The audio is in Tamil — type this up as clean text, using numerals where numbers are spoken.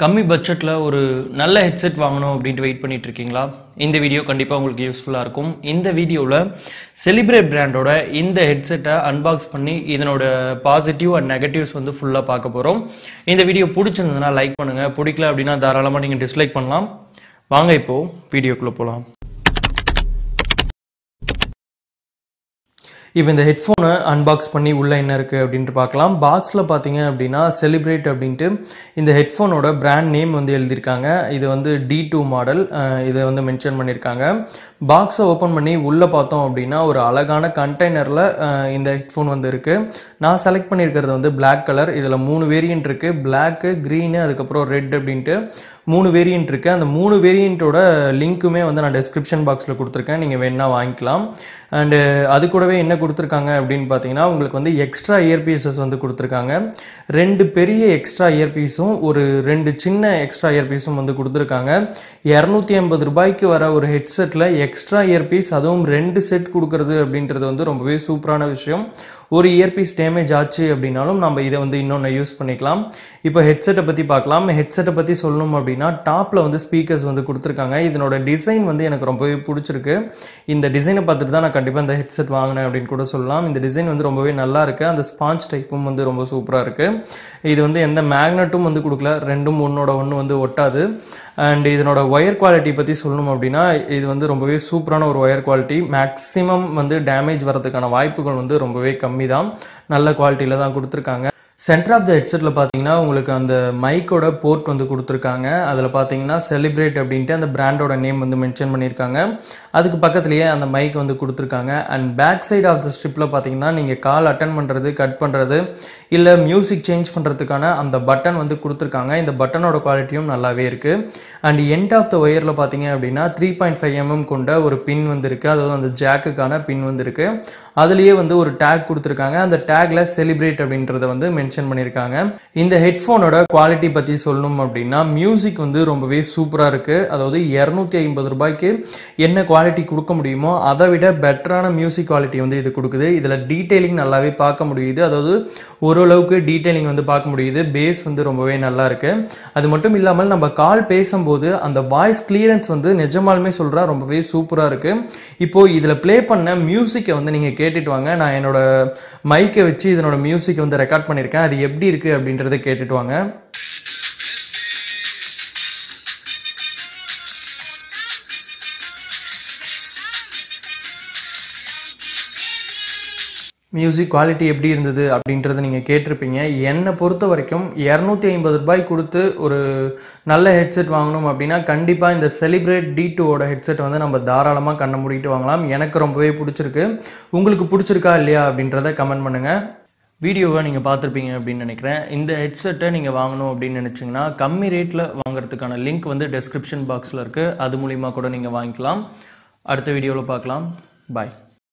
கம்மி பட்ஜெட்ல ஒரு நல்ல ஹெட்செட் வாங்கணும் அப்படின்ட்டு வெயிட் பண்ணிட்டு இருக்கீங்களா? இந்த வீடியோ கண்டிப்பாக உங்களுக்கு யூஸ்ஃபுல்லாக இருக்கும். இந்த வீடியோவில் செலிப்ரேட் பிராண்டோட இந்த ஹெட்செட்டை அன்பாக்ஸ் பண்ணி இதனோட பாசிட்டிவ் அண்ட் நெகட்டிவ்ஸ் வந்து ஃபுல்லாக பார்க்க போகிறோம். இந்த வீடியோ பிடிச்சிருந்ததுன்னா லைக் பண்ணுங்கள், பிடிக்கல அப்படின்னா தாராளமாக நீங்கள் டிஸ்லைக் பண்ணலாம். வாங்க இப்போது வீடியோக்குள்ளே போகலாம். இப்போ இந்த ஹெட்ஃபோனை அன்பாக்ஸ் பண்ணி உள்ளே என்ன இருக்குது அப்படின்ட்டு பார்க்கலாம். பாக்ஸில் பார்த்தீங்க அப்படின்னா செலிப்ரேட் அப்படின்ட்டு இந்த ஹெட்ஃபோனோட பிராண்ட் நேம் வந்து எழுதியிருக்காங்க. இது வந்து D2 மாடல், இதை வந்து மென்ஷன் பண்ணியிருக்காங்க. பாக்ஸை ஓப்பன் பண்ணி உள்ளே பார்த்தோம் அப்படின்னா ஒரு அழகான கண்டெய்னரில் இந்த ஹெட்ஃபோன் வந்து இருக்குது. நான் செலக்ட் பண்ணியிருக்கிறது வந்து பிளாக் கலர். இதில் 3 வேரியன்ட் இருக்குது, பிளாக்கு, க்ரீனு, அதுக்கப்புறம் ரெட் அப்படின்ட்டு 3 வேரியன்ட் இருக்குது. அந்த 3 வேரியண்ட்டோட லிங்க்குமே வந்து நான் டிஸ்கிரிப்ஷன் பாக்ஸில் கொடுத்துருக்கேன், நீங்கள் வேணால் வாங்கிக்கலாம். அண்டு அது கூடவே என்ன கொடுத்துருக்காங்க அப்படின்னு பார்த்தீங்கன்னா உங்களுக்கு வந்து எக்ஸ்ட்ரா இயர்பீசஸ் வந்து கொடுத்துருக்காங்க. 2 பெரிய எக்ஸ்ட்ரா இயர்பீஸும் ஒரு 2 சின்ன எக்ஸ்ட்ரா இயர்பீஸும் வந்து கொடுத்துருக்காங்க. 250 ரூபாய்க்கு வர ஒரு ஹெட்செட்டில் எக்ஸ்ட்ரா இயர்பீஸ், அதுவும் 2 செட் கொடுக்குறது அப்படின்றது வந்து ரொம்பவே சூப்பரான விஷயம். ஒரு இயர்பீஸ் டேமேஜ் ஆச்சு அப்படின்னாலும் நம்ம இதை வந்து இன்னொன்று யூஸ் பண்ணிக்கலாம். இப்போ ஹெட்செட்டை பற்றி பார்க்கலாம். ஹெட்செட்டை பற்றி சொல்லணும் அப்படின்னா டாப்பில் வந்து ஸ்பீக்கர்ஸ் வந்து கொடுத்துருக்காங்க. இதனோட டிசைன் வந்து எனக்கு ரொம்பவே பிடிச்சிருக்கு. இந்த டிசைனை பார்த்துட்டு தான் நான் கண்டிப்பாக இந்த ஹெட்செட் வாங்கினேன் அப்படின்னு கூட சொல்லலாம். இந்த டிசைன் வந்து ரொம்பவே நல்லா இருக்குது. அந்த ஸ்பாஞ்ச் டைப்பும் வந்து ரொம்ப சூப்பராக இருக்குது. இது வந்து எந்த மேக்னெட்டும் வந்து கொடுக்கல, ரெண்டும் ஒன்னோட ஒன்று வந்து ஒட்டாது. அண்ட் இதனோட ஒயர் குவாலிட்டி பற்றி சொல்லணும் அப்படின்னா இது வந்து ரொம்பவே சூப்பரான ஒரு ஒயர் குவாலிட்டி. மேக்ஸிமம் வந்து டேமேஜ் வரதுக்கான வாய்ப்புகள் வந்து ரொம்பவே கம்மி தான். நல்ல குவாலிட்டியில் தான் கொடுத்துருக்காங்க. சென்டர் ஆஃப் த ஹெட்செட்டில் பார்த்தீங்கன்னா உங்களுக்கு அந்த மைக்கோட போர்ட் வந்து கொடுத்துருக்காங்க. அதில் பார்த்தீங்கன்னா செலிப்ரேட் அப்படின்ட்டு அந்த பிராண்டோட நேம் வந்து மென்ஷன் பண்ணியிருக்காங்க. அதுக்கு பக்கத்துலேயே அந்த மைக் வந்து கொடுத்துருக்காங்க. And back side of the ஸ்ட்ரிப்பில் பார்த்தீங்கன்னா நீங்கள் கால் அட்டன் பண்ணுறது, கட் பண்ணுறது, இல்லை மியூசிக் சேஞ்ச் பண்ணுறதுக்கான அந்த பட்டன் வந்து கொடுத்துருக்காங்க. இந்த பட்டனோட குவாலிட்டியும் நல்லாவே இருக்குது. அண்ட் எண்ட் ஆஃப் த ஒயரில் பார்த்தீங்க அப்படின்னா 3.5 mm கொண்ட ஒரு பின் வந்து இருக்குது. அதாவது அந்த ஜாக்குக்கான பின் வந்து இருக்குது. அதுலேயே வந்து ஒரு டேக் கொடுத்துருக்காங்க. அந்த டேக்ல செலிப்ரேட் அப்படின்றத வந்து மென்ஷன் பண்ணியிருக்காங்க. இந்த ஹெட்ஃபோனோட குவாலிட்டி பற்றி சொல்லணும் அப்படின்னா மியூசிக் வந்து ரொம்பவே சூப்பராக இருக்குது. அதாவது 250 ரூபாய்க்கு என்ன குவாலிட்டி கொடுக்க முடியுமோ அதை விட பெட்டரான மியூசிக் குவாலிட்டி வந்து இது கொடுக்குது. இதில் டீட்டெயிலிங் நல்லாவே பார்க்க முடியுது. அதாவது ஓரளவுக்கு டீட்டெயிலிங் வந்து பார்க்க முடியுது. பேஸ் வந்து ரொம்பவே நல்லா இருக்கு. அது மட்டும் இல்லாமல் நம்ம கால் பேசும்போது அந்த வாய்ஸ் கிளியரன்ஸ் வந்து நிஜமாலுமே சொல்கிறேன் ரொம்பவே சூப்பராக இருக்கு. இப்போ இதில் ப்ளே பண்ண மியூசிக்கை வந்து நீங்கள் கேட்டுட்டு வாங்க. நான் என்னோட மைக்கை வச்சு இதனோட மியூசிக் வந்து ரெக்கார்ட் பண்ணியிருக்கேன். அது எப்படி இருக்கு அப்படின்றத கேட்டுட்டு வாங்க. மியூசிக் குவாலிட்டி எப்படி இருந்தது அப்படின்றத நீங்கள் கேட்டிருப்பீங்க. என்னை பொறுத்த வரைக்கும் 250 ரூபாய் கொடுத்து ஒரு நல்ல ஹெட்செட் வாங்கணும் அப்படின்னா கண்டிப்பாக இந்த செலிப்ரேட் D2ஓட ஹெட்செட் வந்து நம்ம தாராளமாக கண்ணை மூடிட்டு வாங்கலாம். எனக்கு ரொம்பவே பிடிச்சிருக்கு. உங்களுக்கு பிடிச்சிருக்கா இல்லையா அப்படின்றத கமெண்ட் பண்ணுங்கள். வீடியோவை நீங்கள் பார்த்துருப்பீங்க அப்படின்னு நினைக்கிறேன். இந்த ஹெட்செட்டை நீங்கள் வாங்கணும் அப்படின்னு நினச்சிங்கன்னா கம்மி ரேட்டில் வாங்குறதுக்கான லிங்க் வந்து டிஸ்கிரிப்ஷன் பாக்ஸில் இருக்குது. அது மூலிமா கூட நீங்கள் வாங்கிக்கலாம். அடுத்த வீடியோவில் பார்க்கலாம். பாய்.